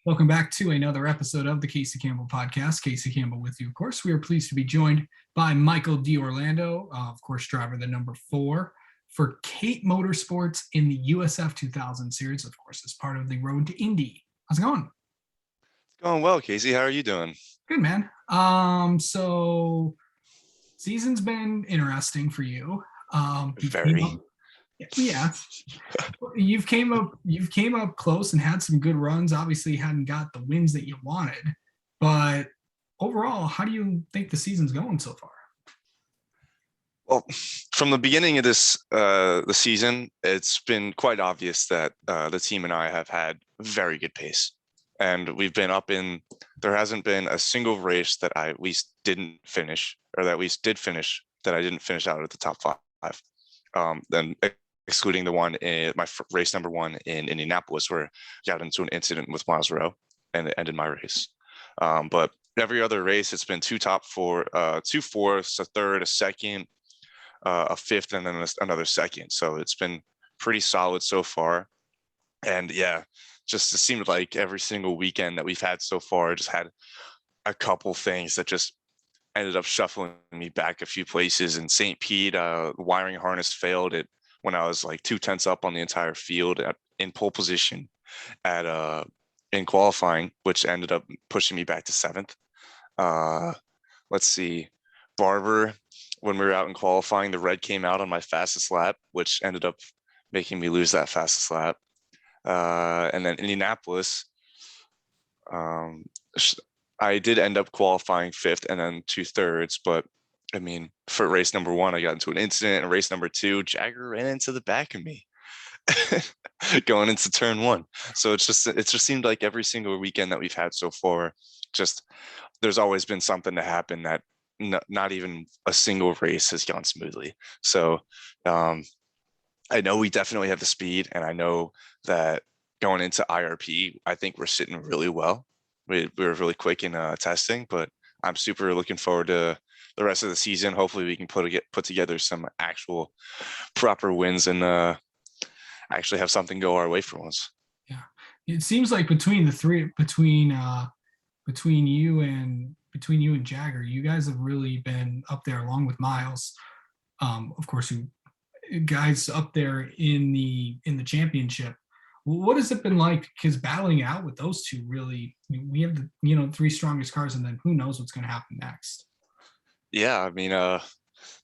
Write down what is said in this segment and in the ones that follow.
Welcome back to another episode of the Casey Campbell podcast. Casey Campbell with you, of course. We are pleased to be joined by Michael DOrlando, of course, driver the number 4 for Kate Motorsports in the USF 2000 series, of course, as part of the Road to Indy. How's it going? It's going well, Casey. How are you doing? Good, man. So season's been interesting for you. You've came Very. up, yeah, you've came up close and had some good runs. Obviously, hadn't got the wins that you wanted, but overall, how do you think the season's going so far? Well, from the beginning of the season, it's been quite obvious that the team and I have had very good pace, and we've been up in. There hasn't been a single race that I at least didn't finish, or that at least did finish that I didn't finish out at the top five. Then excluding the one in my race number 1 in Indianapolis, where I got into an incident with Miles Rowe and it ended my race. But every other race, it's been 2 top 4, 2 fourths, a third, a second, a fifth, and then another second. So it's been pretty solid so far. And yeah, just it seemed like every single weekend that we've had so far just had a couple things that just ended up shuffling me back a few places. In St. Pete, wiring harness failed it when I was like 2 tenths up on the entire field in pole position at in qualifying, which ended up pushing me back to 7th. Uh, let's see, Barber, when we were out in qualifying, the red came out on my fastest lap, which ended up making me lose that fastest lap. And then Indianapolis, um, I did end up qualifying 5th and then 2/3, but I mean, for race number 1, I got into an incident, and race number 2, Jagger ran into the back of me going into turn 1. So it just seemed like every single weekend that we've had so far, just there's always been something to happen that not even a single race has gone smoothly. So I know we definitely have the speed, and I know that going into IRP, I think we're sitting really well. We were really quick in testing, but I'm super looking forward to the rest of the season. Hopefully, we can put together some actual proper wins and actually have something go our way for once. Yeah, it seems like between you and Jagger, you guys have really been up there along with Miles. Of course, you guys up there in the championship. What has it been like? Because battling out with those two, really, we have the 3 strongest cars, and then who knows what's going to happen next. Yeah, I mean,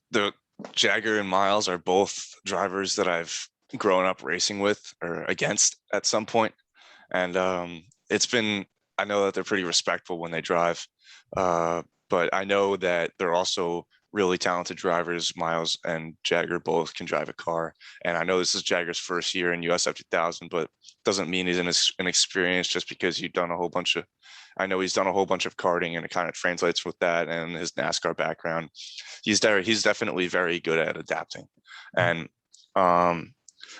the Jagger and Miles are both drivers that I've grown up racing with or against at some point, and it's been. I know that they're pretty respectful when they drive, but I know that they're also really talented drivers. Miles and Jagger both can drive a car, and I know this is Jagger's first year in USF 2000, but doesn't mean he's inexperienced just because you've done a whole bunch of. I know he's done a whole bunch of karting, and it kind of translates with that and his NASCAR background. He's definitely very good at adapting, and um,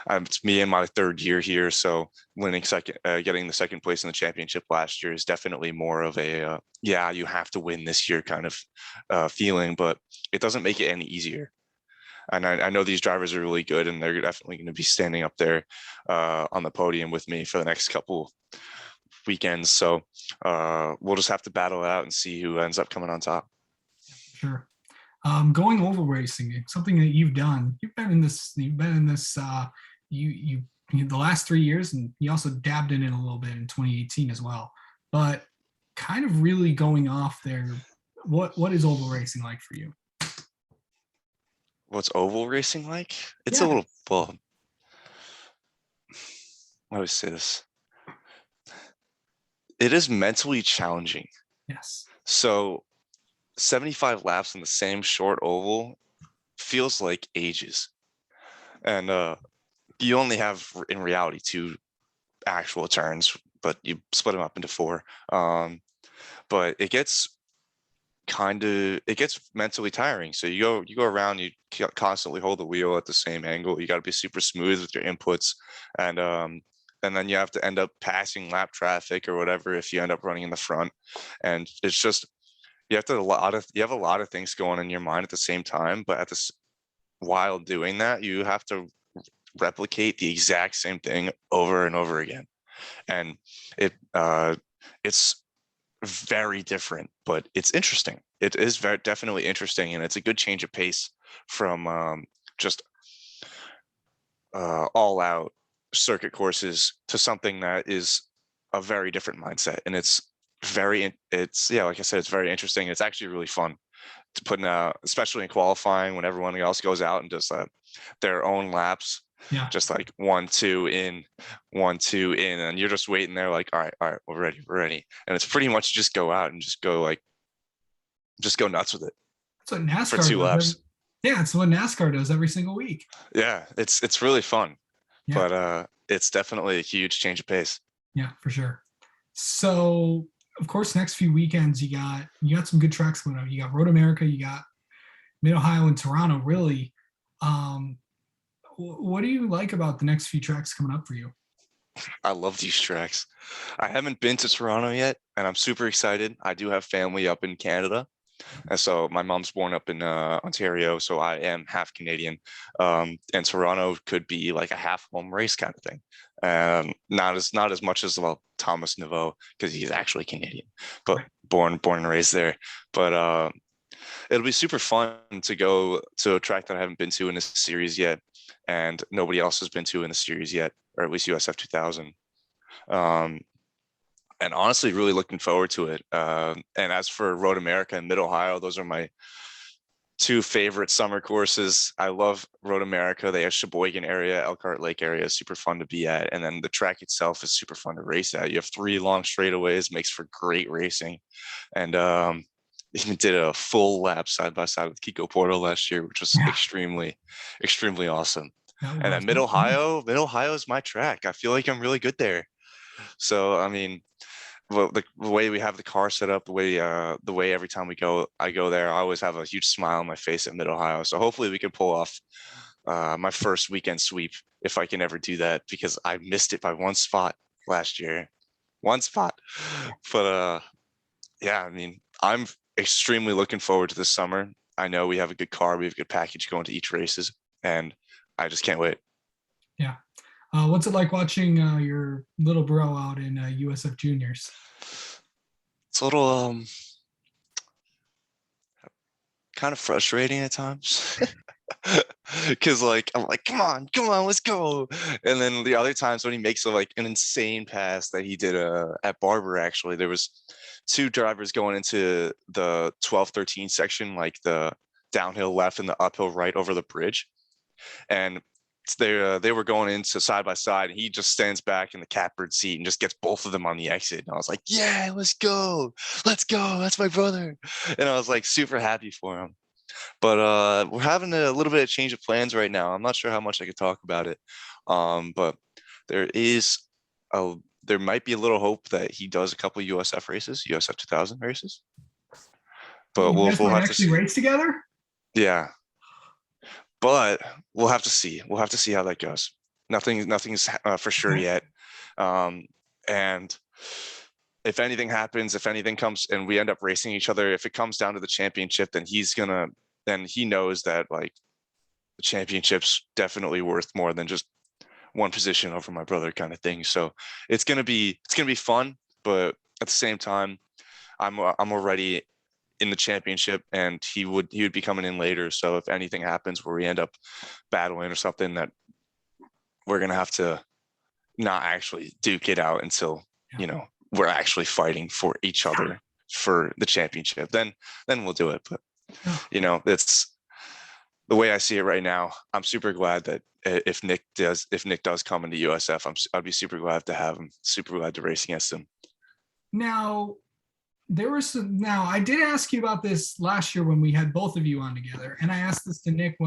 it's me in my 3rd year here, so winning second, getting the 2nd place in the championship last year is definitely more of a yeah, you have to win this year kind of feeling, but it doesn't make it any easier. And I know these drivers are really good, and they're definitely going to be standing up there on the podium with me for the next couple weekends. So we'll just have to battle it out and see who ends up coming on top. Sure. Going oval racing, something that you've done. You've been in this. The last 3 years, and you also dabbed in it a little bit in 2018 as well. But kind of really going off there. What is oval racing like for you? What's oval racing like? It's a Yeah. little, well, I always say this. It is mentally challenging. Yes. So 75 laps in the same short oval feels like ages. And you only have, in reality, 2 actual turns, but you split them up into 4. But it gets mentally tiring. So you go around, you constantly hold the wheel at the same angle. You got to be super smooth with your inputs, and then you have to end up passing lap traffic or whatever if you end up running in the front. And it's just you have a lot of things going on in your mind at the same time. But while doing that, you have to replicate the exact same thing over and over again. And it it's very different, but it's interesting. It is very definitely interesting, and it's a good change of pace from just all out circuit courses to something that is a very different mindset. And it's yeah, like I said, it's very interesting. It's actually really fun to put in, especially in qualifying when everyone else goes out and does their own laps, Yeah. just like 1-2 in, 1-2 in, and you're just waiting there like, all right, we're ready. And it's pretty much just go out and just go nuts with it That's what for NASCAR two does. laps. Yeah, it's what NASCAR does every single week. Yeah, it's really fun, Yeah. but it's definitely a huge change of pace. Yeah, for sure. So, of course, next few weekends you got some good tracks coming up. You got Road America, you got Mid Ohio and Toronto. Really, um, what do you like about the next few tracks coming up for you? I love these tracks. I haven't been to Toronto yet, and I'm super excited. I do have family up in Canada, and so my mom's born up in Ontario, so I am half Canadian. And Toronto could be like a half home race kind of thing. Not as much as well Thomas Naveau because he's actually Canadian, but Right. born and raised there. But it'll be super fun to go to a track that I haven't been to in this series yet, and nobody else has been to in the series yet, or at least USF 2000. Um, and honestly, really looking forward to it. And as for Road America and Mid Ohio, those are my two favorite summer courses. I love Road America. They have Sheboygan area, Elkhart Lake area is super fun to be at. And then the track itself is super fun to race at. You have 3 long straightaways, makes for great racing. And even did a full lap side by side with Kiko Porto last year, which was Yeah, extremely awesome. that And then was. Yeah. Mid Ohio is my track. I feel like I'm really good there. So I mean, well, the way we have the car set up, the way every time I go there, I always have a huge smile on my face at Mid Ohio. So hopefully we can pull off my first weekend sweep if I can ever do that, because I missed it by one spot last year, one spot. But yeah, I mean, I'm extremely looking forward to this summer. I know we have a good car, we have a good package going to each races, and I just can't wait. Yeah. What's it like watching your little bro out in USF juniors? It's a little kind of frustrating at times. Because like I'm like, come on, let's go. And then the other times when he makes like an insane pass that he did at Barber, actually, there was 2 drivers going into the 12-13 section, like the downhill left and the uphill right over the bridge. And they were going into side by side, and he just stands back in the catbird seat and just gets both of them on the exit. And I was like, yeah, let's go, that's my brother. And I was like super happy for him. But we're having a little bit of change of plans right now. I'm not sure how much I could talk about it, but there is a there might be a little hope that he does a couple of USF races, USF 2000 races. But You guys we'll might have to actually see. race together? Yeah, but we'll have to see. We'll have to see how that goes. Nothing's for sure Okay. yet. And if anything happens, if anything comes and we end up racing each other, if it comes down to the championship, then he knows that like the championship's definitely worth more than just one position over my brother kind of thing. So it's gonna be fun, but at the same time, I'm already in the championship, and he would be coming in later. So if anything happens where we end up battling or something, that we're gonna have to not actually duke it out until Yeah. you know we're actually fighting for each other for the championship. Then we'll do it. But Oh, it's the way I see it right now. I'm super glad that if Nick does come into USF, I'd be super glad to have him. Super glad to race against him. now now I did ask you about this last year when we had both of you on together, and I asked this to Nick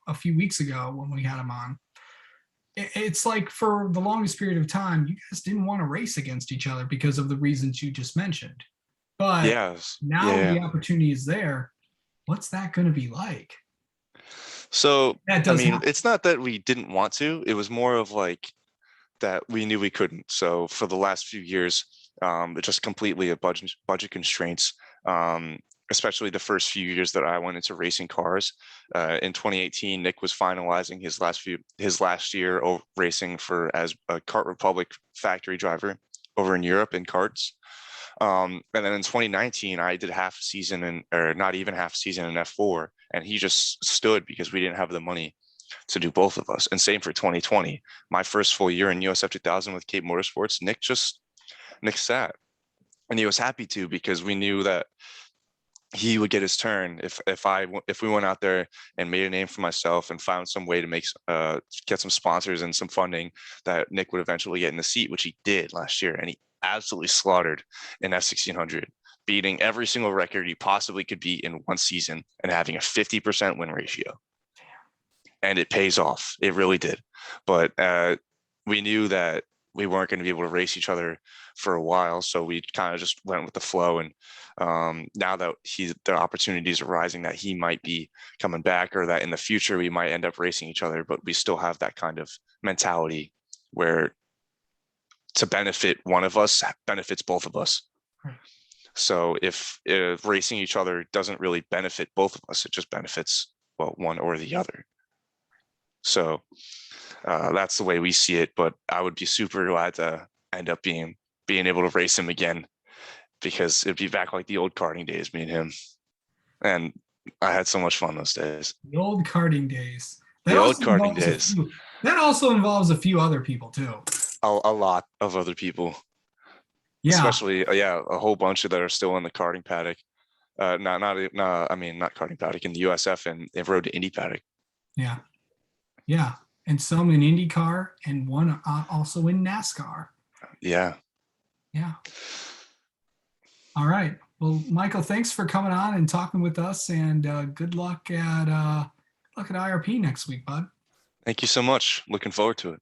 a few weeks ago when we had him on. It's like for the longest period of time, you guys didn't want to race against each other because of the reasons you just mentioned. But Yes. now Yeah. the opportunity is there. What's that going to be like? So That I does mean, happen. it's not that we didn't want to. It was more of like that we knew we couldn't. So for the last few years, it's just completely a budget constraints. Especially the first few years that I went into racing cars. In 2018, Nick was finalizing his last year of racing for as a Kart Republic factory driver over in Europe in karts. And then in 2019, I did half a season or not even half a season in F4, and he just stood because we didn't have the money to do both of us. And same for 2020, my first full year in USF 2000 with Cape Motorsports. Nick sat, and he was happy to because we knew that he would get his turn if we went out there and made a name for myself and found some way to get some sponsors and some funding, that Nick would eventually get in the seat, which he did last year, and he absolutely slaughtered in F1600, beating every single record he possibly could beat in one season and having a 50% win ratio. And it pays off. It really did. But we knew that we weren't going to be able to race each other for a while, so we kind of just went with the flow. And now that the opportunities are rising that he might be coming back, or that in the future we might end up racing each other, but we still have that kind of mentality where to benefit one of us benefits both of us. So if racing each other doesn't really benefit both of us, it just benefits one or the other. So that's the way we see it. But I would be super glad to end up being able to race him again, because it'd be back like the old karting days, me and him. And I had so much fun those days. The old karting days. The old karting days. That also involves a few other people too. A lot of other people. Yeah. Especially, a whole bunch of that are still in the karting paddock. Not karting paddock, in the USF and Road to Indy paddock. Yeah. Yeah. And some in IndyCar and one also in NASCAR. Yeah. Yeah. All right. Well, Michael, thanks for coming on and talking with us, and good luck at IRP next week, bud. Thank you so much. Looking forward to it.